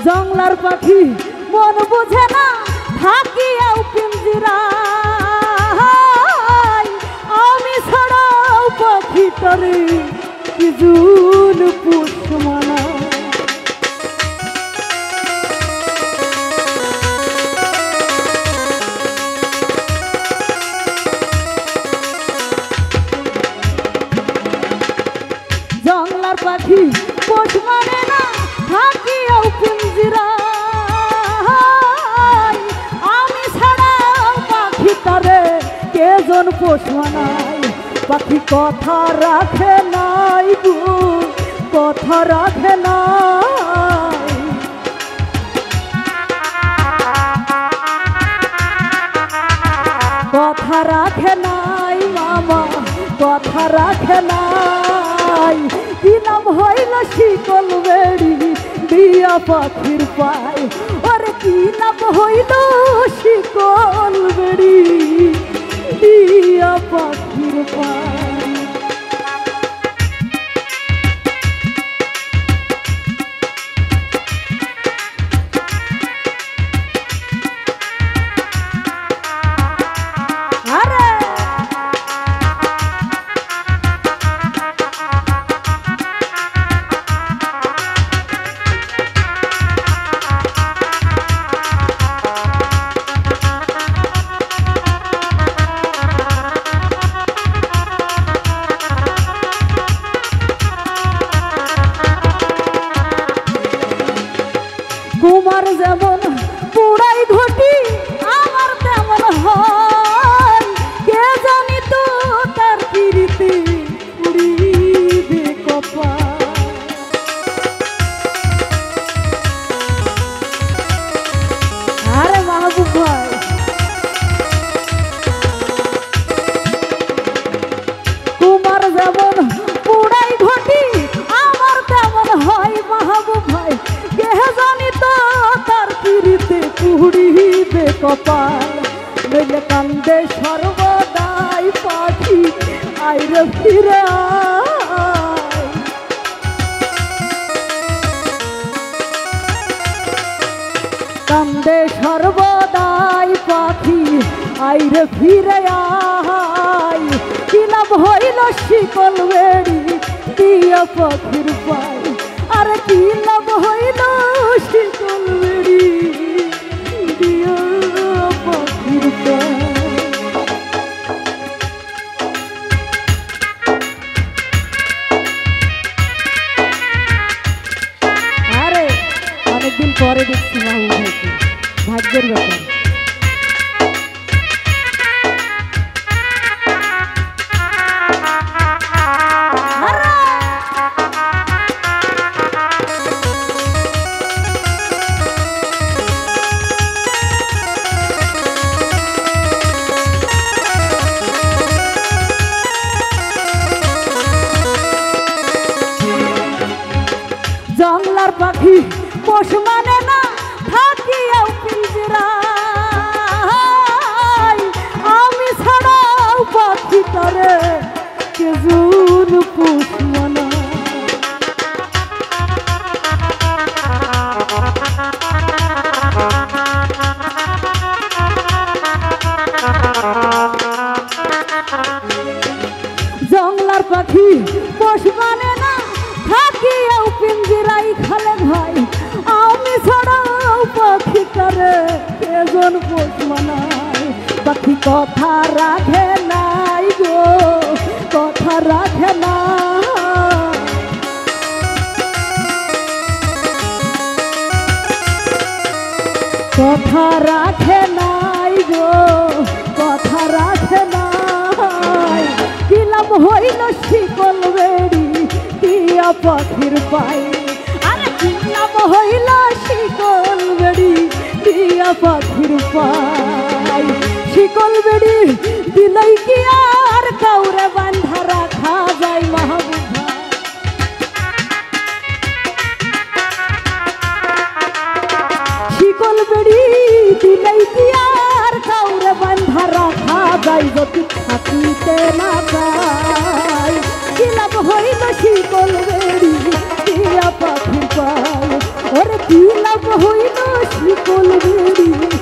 জংলার পাখি মন বুঝে না থাকিয়াও পিঞ্জিরায় আমি ছাড়াও পাখিটারে কি জুন পুষ্পমালা জংলার পাখি পোষ মানে না থাকিয়াও পিঞ্জিরায় আমি ছাড়াও পাখিটারে কেজন পোষ মানায় পাখি কথা রাখে নাই গো কথা রাখে নাই কথা রাখে নাই মামা কথা রাখে নাই কি নাম হইল শিকল বেড়ি দিয়া পাখির পায় আরে কি নাম হইল শিকল বেড়ি দিয়া পাখির পায় কুমার যেমন পুরাই ঘটি আমার তেমন হয় কে জানি তো তার পিরিতি উড়িবে কপাল আরে মাহবুব ভাই কুমার যেমন পুরাই ঘটি আমার তেমন হয় মাহবুব ভাই কে জানি তার পিরিতে কুড়িবে কপাল নইলে কান্দে সর্বদাই পাখি আইরে ফিরে কান্দে সর্বদাই পাখি আইরে ফিরে আয় কি লাভ হইল শিকল বেড়ি দিয়া পাখির পায় আরে কি লাভ হইল শিকল বেড়ি দিয়া পাখির পায় আরে অনেকদিন পরে দেখছি মাহবুব ভাইকে ভাগ্যের ব্যাপার জংলার পাখি পোষ মানে না থাকিয়াও পিঞ্জিরায় আমি ছাড়াও পাখিটারে কেজন পোষ মানায় জংলার পাখি পোষ মানে না থাকিয়াও পিঞ্জিরাই খালে ভাই আমি ছাড়াও পাখিটারে কেজন পোষ মানায় পাখি কথা রাখে নাই গো কথা রাখে না কথা রাখে নাই গো কথা রাখে নাই কি লাভ হইল শিকল বেড়ি দিয়া পাখির পায় আরে কি লাভ হইল শিকল বেড়ি দিয়া পাখির পায় শিকল বেড়ি দিলাই কি আর কাউরে বান্ধা রাখা যায় মাহবুব ভাই শিকল বেড়ি দিলাই কি আর কাউরে বান্ধা রাখা যায় যদি থাকিতে না যায় কি লাভ হইল শিকল বেড়ি দিয়া পাখির পায় ওরে দিলাম হইল শিকল বেড়ি